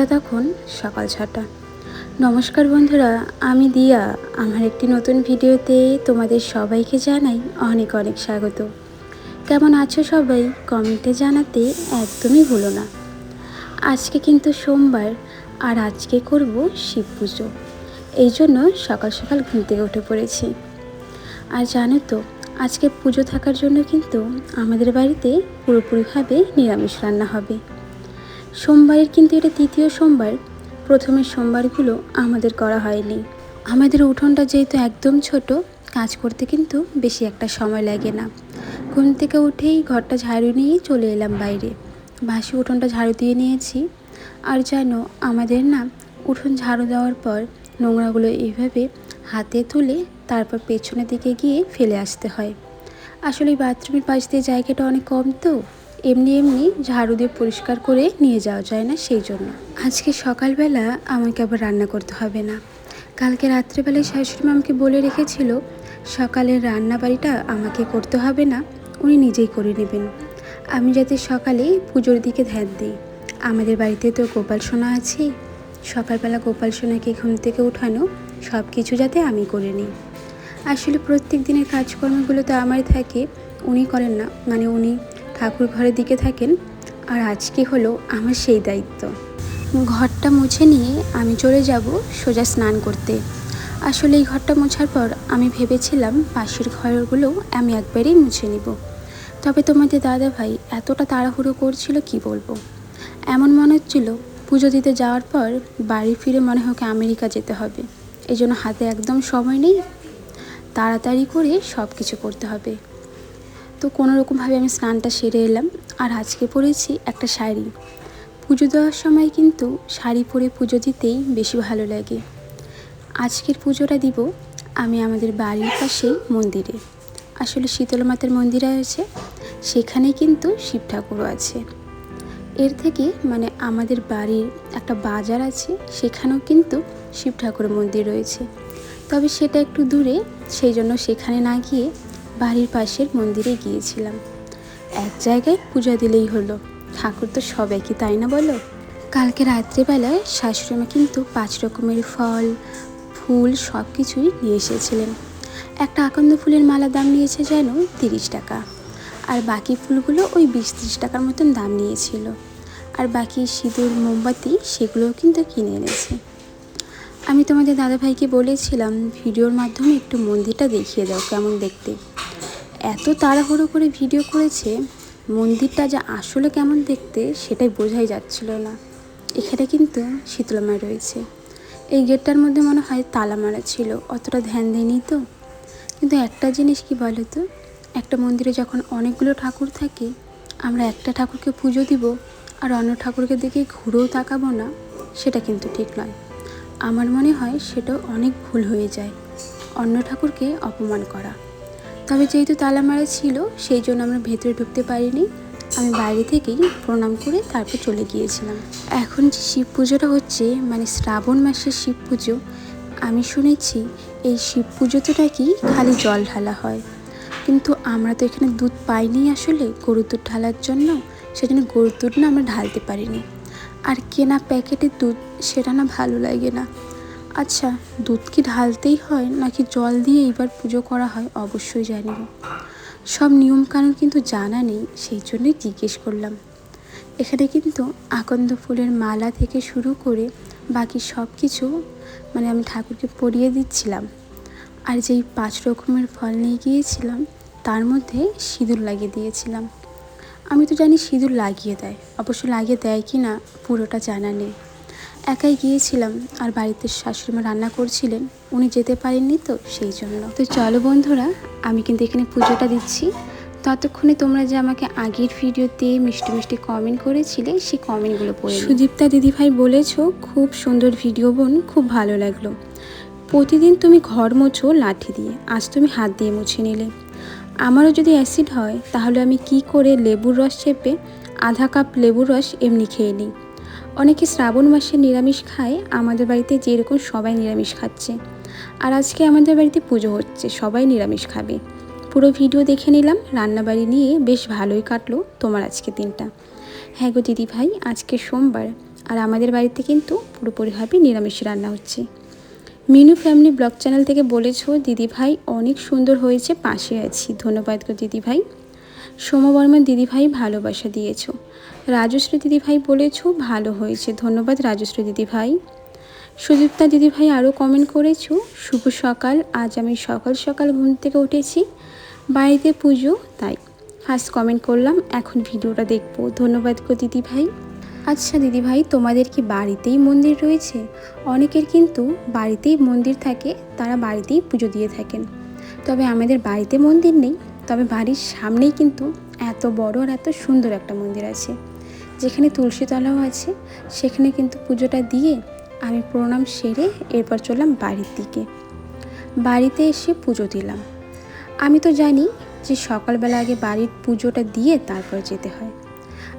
ঘড়িটা তখন সকাল 6টা। নমস্কার বন্ধুরা, আমি দিয়া। আমার একটি নতুন ভিডিওতে তোমাদের সবাইকে জানাই অনেক অনেক স্বাগত। কেমন আছো সবাই কমেন্টে জানাতে একদমই ভুলো না। আজকে কিন্তু সোমবার, আর আজকে করব শিব পুজো। এই জন্য সকাল সকাল ঘুম থেকে উঠে পড়েছি। আর জানো তো, আজকে পুজো থাকার জন্য কিন্তু আমাদের বাড়িতে পুরোপুরিভাবে নিরামিষ রান্না হবে। সোমবারের কিন্তু এটা তৃতীয় সোমবার। প্রথমের সোমবারগুলো আমাদের করা হয়নি। আমাদের উঠোনটা যেহেতু একদম ছোট, কাজ করতে কিন্তু বেশি একটা সময় লাগে না। ঘুম থেকে উঠেই ঘরটা ঝাড়ু নিয়ে চলে এলাম বাইরে। বাসি উঠোনটা ঝাড়ু দিয়ে নিয়েছি। আর জানো, আমাদের না উঠোন ঝাড়ু দেওয়ার পর নোংরাগুলো এইভাবে হাতে তুলে তারপর পেছনের দিকে গিয়ে ফেলে আসতে হয়। আসলে বাথরুমের পাশ দিয়ে জায়গাটা অনেক কম, তো এমনি এমনি ঝাড়ু দিয়ে পরিষ্কার করে নিয়ে যাওয়া যায় না, সেই জন্য আজকে সকালবেলা আমাকে আবার রান্না করতে হবে না। কালকে রাত্রেবেলায় শাশুড়ি আমাকে বলে রেখেছিল সকালের রান্না বাড়িটা আমাকে করতে হবে না, উনি নিজেই করে নেবেন। আমি যাতে সকালে পুজোর দিকে ধ্যান দিই। আমাদের বাড়িতে তো গোপাল সোনা আছে, সকালবেলা গোপাল সোনাকে ঘুম থেকে উঠানো সব কিছু যাতে আমি করে নিই। আসলে প্রত্যেক দিনের কাজকর্মগুলো তো আমার থাকে, উনি করেন না, মানে উনি ঠাকুর ঘরের দিকে থাকেন। আর আজকে হলো আমার সেই দায়িত্ব। ঘরটা মুছে নিয়ে আমি চলে যাব সোজা স্নান করতে। আসলে এই ঘরটা মোছার পর আমি ভেবেছিলাম পাশের ঘরগুলো আমি একবারেই মুছে নিব। তবে তোমাদের দাদা ভাই এতটা তাড়াহুড়ো করছিল কি বলবো। এমন মনে হচ্ছিল পুজো দিতে যাওয়ার পর বাড়ি ফিরে মনে হয় আমেরিকা যেতে হবে। এই জন্য হাতে একদম সময় নেই, তাড়াতাড়ি করে সব কিছু করতে হবে। তো কোনোরকমভাবে আমি স্নানটা সেরে এলাম। আর আজকে পরেছি একটা শাড়ি। পুজো দেওয়ার সময় কিন্তু শাড়ি পরে পুজো দিতেই বেশি ভালো লাগে। আজকের পুজোটা দিব আমি আমাদের বাড়ির পাশেই মন্দিরে। আসলে শীতলা মাতার মন্দির আছে, সেখানে কিন্তু শিব ঠাকুরও আছে। এর থেকে মানে আমাদের বাড়ির একটা বাজার আছে, সেখানেও কিন্তু শিব ঠাকুরের মন্দির রয়েছে। তবে সেটা একটু দূরে, সেই জন্য সেখানে না গিয়ে বাড়ির পাশের মন্দিরে গিয়েছিলাম। এক জায়গায় পূজা দিলেই হলো, ঠাকুর তো সবাইকে, তাই না বলো। কালকে রাত্রিবেলায় শাশুড়িমা কিন্তু 5 রকমের ফল ফুল সব কিছুই নিয়ে এসেছিলেন। একটা আকন্দ ফুলের মালা দাম নিয়েছে যেন 30 টাকা, আর বাকি ফুলগুলো ওই 20-30 টাকার মতন দাম নিয়েছিল। আর বাকি সিঁদুর মোমবাতি সেগুলোও কিন্তু কিনে এনেছে। আমি তোমাদের দাদাভাইকে বলেছিলাম ভিডিওর মাধ্যমে একটু মন্দিরটা দেখিয়ে দাও কেমন দেখতে। এত তাড়াহুড়ো করে ভিডিও করেছে, মন্দিরটা যা আসলে কেমন দেখতে সেটাই বোঝাই যাচ্ছিল না। এখানে কিন্তু শীতলা মা রয়েছে। এই গেটটার মধ্যে মনে হয় তালা মারা ছিল, অতটা ধ্যান দিইনি তো। কিন্তু একটা জিনিস কি বলো তো, একটা মন্দিরে যখন অনেকগুলো ঠাকুর থাকে, আমরা একটা ঠাকুরকে পুজো দিব আর অন্য ঠাকুরকে দিকে ঘুরেও তাকাবো না, সেটা কিন্তু ঠিক নয়। আমার মনে হয় সেটাও অনেক ভুল হয়ে যায়, অন্য ঠাকুরকে অপমান করা। তবে যেহেতু তালা মারা ছিল, সেই জন্য আমরা ভেতরে ঢুকতে পারিনি। আমি বাইরে থেকেই প্রণাম করে তারপর চলে গিয়েছিলাম। এখন যে শিব পুজোটা হচ্ছে, মানে শ্রাবণ মাসের শিব পুজো, আমি শুনেছি এই শিব পুজোতে নাকি খালি জল ঢালা হয়। কিন্তু আমরা তো এখানে দুধ পাইনি আসলে গরুর দুধ ঢালার জন্য, সেজন্য গরুর দুধ না আমরা ঢালতে পারিনি। আর কেনা প্যাকেটের দুধ সেটা না ভালো লাগে না। আচ্ছা, দুধ কি ঢালতেই হয় নাকি জল দিয়ে এইবার পুজো করা হয় অবশ্যই জানিও। সব নিয়মকানুন কিন্তু জানা নেই, সেই জন্যই জিজ্ঞেস করলাম। এখানে কিন্তু আকন্দ ফুলের মালা থেকে শুরু করে বাকি সব কিছু মানে আমি ঠাকুরকে পরিয়ে দিচ্ছিলাম। আর যেই 5 রকমের ফল নিয়ে গিয়েছিলাম তার মধ্যে সিঁদুর লাগিয়ে দিয়েছিলাম। আমি তো জানি সিঁদুর লাগিয়ে দেয়, অবশ্য লাগিয়ে দেয় কি না পুরোটা জানা নেই। একাই গিয়েছিলাম, আর বাড়িতে শাশুড়িমা রান্না করছিলেন, উনি যেতে পারেননি তো সেই জন্য। তো চলো বন্ধুরা, আমি কিন্তু এখানে পুজোটা দিচ্ছি। ততক্ষণে তোমরা যে আমাকে আগের ভিডিওতে মিষ্টি মিষ্টি কমেন্ট করেছিলে, সেই কমেন্টগুলো পড়ে। সুদীপ্তা দিদিভাই বলেছো খুব সুন্দর ভিডিও বোন, খুব ভালো লাগলো। প্রতিদিন তুমি ঘর মোছো লাঠি দিয়ে, আজ তুমি হাত দিয়ে মুছে নিলে। আমারও যদি অ্যাসিড হয় তাহলে আমি কি করে লেবুর রস চেপে আধা কাপ লেবুর রস এমনি খেয়ে নিই। অনেকে শ্রাবণ মাসে নিরামিষ খায়, আমাদের বাড়িতে যেরকম সবাই নিরামিষ খাচ্ছে। আর আজকে আমাদের বাড়িতে পুজো হচ্ছে, সবাই নিরামিষ খাবে। পুরো ভিডিও দেখে নিলাম, রান্নাবাড়ি নিয়ে বেশ ভালোই কাটলো তোমার আজকে দিনটা। হ্যাঁ গো দিদিভাই, আজকে সোমবার, আর আমাদের বাড়িতে কিন্তু পুরোপুরিভাবে নিরামিষ রান্না হচ্ছে। মিনু ফ্যামিলি ব্লগ চ্যানেল থেকে বলেছো দিদিভাই অনেক সুন্দর হয়েছে, পাশে আছি। ধন্যবাদ গো দিদিভাই। সোমবর্মন দিদিভাই ভালোবাসা দিয়েছো। রাজশ্রী দিদিভাই বলেছো ভালো হয়েছে, ধন্যবাদ রাজশ্রী দিদিভাই। সুদীপ্তা দিদিভাই আরও কমেন্ট করেছো শুভ সকাল, আজ আমি সকাল সকাল ঘুম থেকে উঠেছি, বাড়িতে পুজো, তাই ফার্স্ট কমেন্ট করলাম, এখন ভিডিওটা দেখবো। ধন্যবাদ গো দিদিভাই। আচ্ছা দিদিভাই, তোমাদের কি বাড়িতেই মন্দির রয়েছে? অনেকের কিন্তু বাড়িতেই মন্দির থাকে, তারা বাড়িতেই পুজো দিয়ে থাকেন। তবে আমাদের বাড়িতে মন্দির নেই, তবে বাড়ির সামনেই কিন্তু এত বড় আর এত সুন্দর একটা মন্দির আছে, যেখানে তুলসীতলাও আছে। সেখানে কিন্তু পুজোটা দিয়ে আমি প্রণাম সেরে এরপর চললাম বাড়ির দিকে। বাড়িতে এসে পুজো দিলাম। আমি তো জানি যে সকালবেলা আগে বাড়ির পুজোটা দিয়ে তারপর যেতে হয়।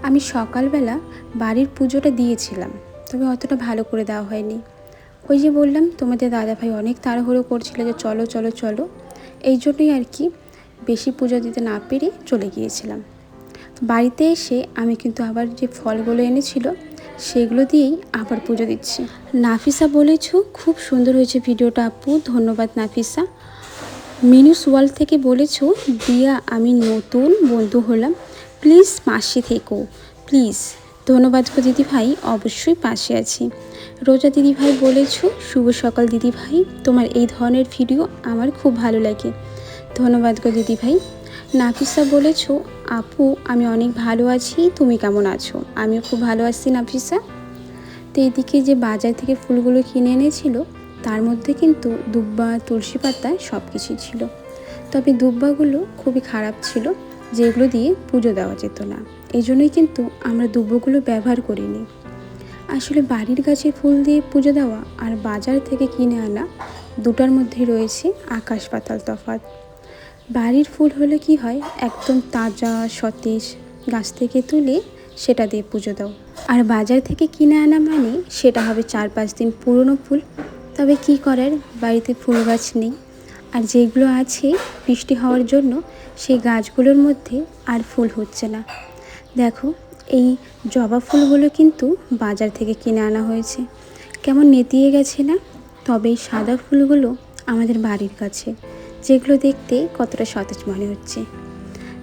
আমি সকালবেলা বাড়ির পুজোটা দিয়েছিলাম, তবে অতটা ভালো করে দেওয়া হয়নি। ওই যে বললাম তোমাদের দাদাভাই অনেক তাড়াহুড়ো করছিল যে চলো চলো চলো, এই জন্যই আর কি বেশি পুজো দিতে না পেরে চলে গিয়েছিলাম। বাড়িতে এসে আমি কিন্তু আবার যে ফলগুলো এনেছিল সেগুলো দিয়েই আবার পুজো দিচ্ছি। নাফিসা বলেছ খুব সুন্দর হয়েছে ভিডিওটা আপু, ধন্যবাদ নাফিসা। মিনুস ওয়ার্ল্ড থেকে বলেছ দিয়া আমি নতুন বন্ধু হলাম, প্লিজ পাশে থেকো প্লিজ। ধন্যবাদ গো দিদিভাই, অবশ্যই পাশে আছি। রোজা দিদিভাই বলেছ শুভ সকাল দিদিভাই, তোমার এই ধরনের ভিডিও আমার খুব ভালো লাগে, ধন্যবাদ গো দিদিভাই। নাফিসা বলেছ আপু আমি অনেক ভালো আছি, তুমি কেমন আছো? আমিও খুব ভালো আছি নাফিসা। তো এদিকে যে বাজার থেকে ফুলগুলো কিনে এনেছিল তার মধ্যে কিন্তু দুব্বা, তুলসী পাতা সব কিছুই ছিল। তবে দুব্বাগুলো খুবই খারাপ ছিল, যেগুলো দিয়ে পুজো দেওয়া যেত না, এই জন্যই কিন্তু আমরা দুব্বগুলো ব্যবহার করিনি। আসলে বাড়ির গাছের ফুল দিয়ে পুজো দেওয়া আর বাজার থেকে কিনে আনা দুটার মধ্যে রয়েছে আকাশ পাতাল তফাৎ। বাড়ির ফুল হলে কি হয়, একদম তাজা সতেজ, গাছ থেকে তুলে সেটা দিয়ে পুজো দাও। আর বাজার থেকে কিনে আনা মানে সেটা হবে 4-5 দিন পুরনো ফুল। তবে কি করার, বাড়িতে ফুল গাছ নেই, আর যেগুলো আছে বৃষ্টি হওয়ার জন্য সেই গাছগুলোর মধ্যে আর ফুল হচ্ছে না। দেখো এই জবা ফুলগুলো কিন্তু বাজার থেকে কিনে আনা হয়েছে, কেমন নেতিয়ে গেছে না? তবে এই সাদা ফুলগুলো আমাদের বাড়ির কাছে, যেগুলো দেখতে কতটা সতেজ মনে হচ্ছে।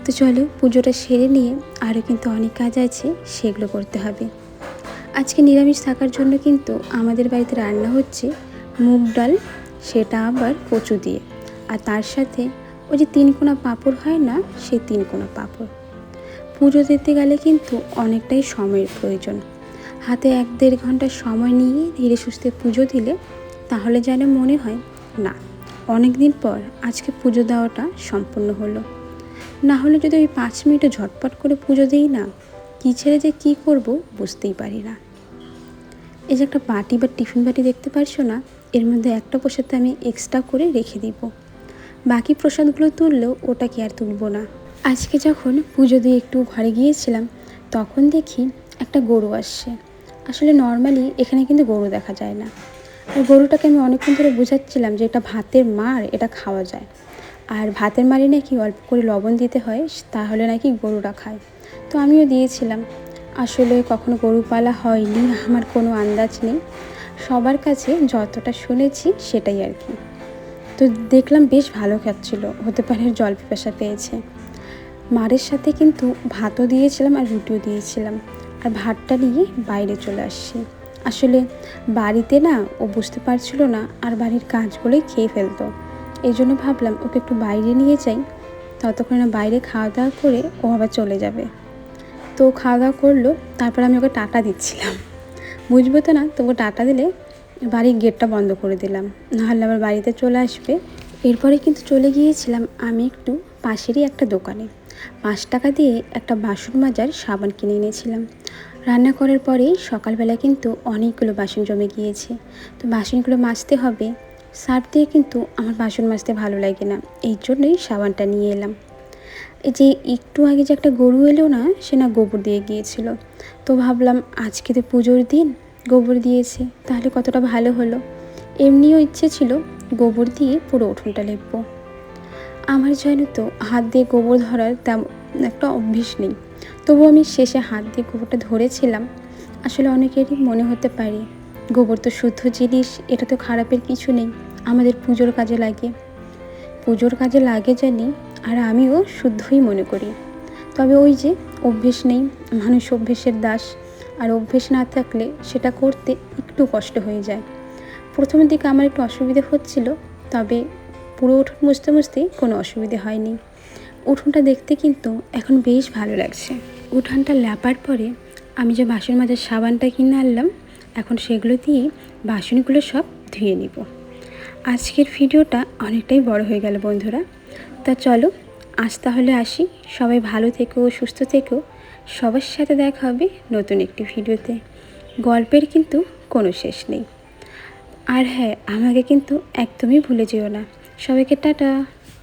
তো চলো পুজোটা সেরে নিয়ে আরও কিন্তু অনেক কাজ আছে, সেগুলো করতে হবে। আজকে নিরামিষ থাকার জন্য কিন্তু আমাদের বাড়িতে রান্না হচ্ছে মুগ ডাল, সেটা আবার কচু দিয়ে, আর তার সাথে ওই যে 3 কোনা পাঁপড় হয় না, সেই 3 কোনা পাঁপড়। পুজো দিতে গেলে কিন্তু অনেকটাই সময়ের প্রয়োজন, হাতে 1-1.5 ঘন্টা সময় নিয়ে ধীরে সুস্থে পুজো দিলে তাহলে যেন মনে হয় না অনেক দিন পর আজকে পুজো দেওয়াটা সম্পূর্ণ হলো। না হলে যদি ওই 5 মিনিটে ঝটপট করে পুজো দিই না, কী ছেড়ে যে কী করব বুঝতেই পারি না। এই যে একটা বাটি বা টিফিন বাটি দেখতে পারছো না, এর মধ্যে একটা প্রসাদ আমি এক্সট্রা করে রেখে দিব, বাকি প্রসাদগুলো তুললেও ওটা কি আর তুলব না। আজকে যখন পুজো দিয়ে একটু ঘরে গিয়েছিলাম তখন দেখি একটা গরু আসছে। আসলে নর্মালি এখানে কিন্তু গরু দেখা যায় না, আর গরুটাকে আমি অনেকক্ষণ ধরে বোঝাচ্ছিলাম যে এটা ভাতের মার, এটা খাওয়া যায়, আর ভাতের মারে নাকি অল্প করে লবণ দিতে হয়, তাহলে নাকি গরুটা খায়। তো আমিও দিয়েছিলাম। আসলে কখনো গরু পালা হয়নি, আমার কোনো আন্দাজ নেই, সবার কাছে যতটা শুনেছি সেটাই আর কি। তো দেখলাম বেশ ভালো খাচ্ছিল, হতে পারে জল পিপাসা পেয়েছে। মারের সাথে কিন্তু ভাতও দিয়েছিলাম আর রুটিও দিয়েছিলাম, আর ভাতটা নিয়ে বাইরে চলে আসছি। আসলে বাড়িতে না ও বুঝতে পারছিল না, আর বাড়ির কাজগুলোই খেয়ে ফেলতো, এই জন্য ভাবলাম ওকে একটু বাইরে নিয়ে যাই, ততক্ষণ না বাইরে খাওয়া দাওয়া করে ও আবার চলে যাবে। তো খাওয়া দাওয়া করলো, তারপর আমি ওকে টাটা দিচ্ছিলাম, বুঝবো তো না, তবু টাটা দিলে বাড়ির গেটটা বন্ধ করে দিলাম, নাহলে আবার বাড়িতে চলে আসবে। এরপরে কিন্তু চলে গিয়েছিলাম আমি একটু পাশেরই একটা দোকানে, 5 টাকা দিয়ে একটা বাসন মাজার সাবান কিনে এনেছিলাম। রান্না করার পরেই সকালবেলা কিন্তু অনেকগুলো বাসন জমে গিয়েছে, তো বাসনগুলো মাজতে হবে। সার্ফ দিয়ে কিন্তু আমার বাসন মাজতে ভালো লাগে না, এই জন্যই সাবানটা নিয়ে এলাম। এই যে একটু আগে যে একটা গরু এলো না, সে না গোবর দিয়ে গিয়েছিল, তো ভাবলাম আজকে তো পুজোর দিন, গোবর দিয়েছে, তাহলে কতটা ভালো হলো। এমনিও ইচ্ছে ছিল গোবর দিয়ে পুরো উঠোনটা লেপবো। আমার জানো তো হাত দিয়ে গোবর ধরার তেমন একটা অভ্যেস নেই, তবু আমি শেষে হাত দিয়ে গোবরটা ধরেছিলাম, আসলে অনেকেরই মনে হতে পারে গোবর তো শুদ্ধ জিনিস, এটা তো খারাপের কিছু নেই, আমাদের পুজোর কাজে লাগে। পুজোর কাজে লাগে জানি, আর আমিও শুদ্ধই মনে করি। তবে ওই যে অভ্যেস নেই, মানুষ অভ্যেসের দাস, আর অভ্যেস না থাকলে সেটা করতে একটু কষ্ট হয়ে যায়। প্রথমের দিকে আমার একটু অসুবিধে হচ্ছিল, তবে পুরো উঠোন মুছতে মুছতেই কোনো অসুবিধে হয়নি। উঠোনটা দেখতে কিন্তু এখন বেশ ভালো লাগছে। উঠানটা লেপার পরে আমি যে বাসন মাজার সাবানটা কিনে আনলাম, এখন সেগুলো দিয়েই বাসনগুলো সব ধুয়ে নিব। আজকের ভিডিওটা অনেকটাই বড় হয়ে গেল বন্ধুরা, তা চলো আজ তাহলে আসি। সবাই ভালো থেকো, সুস্থ থেকো। সবার সাথে দেখা হবে নতুন একটি ভিডিওতে। গল্পের কিন্তু কোনো শেষ নেই। আর হ্যাঁ, আমাকে কিন্তু একদমই ভুলে যেও না। সবাইকে টাটা।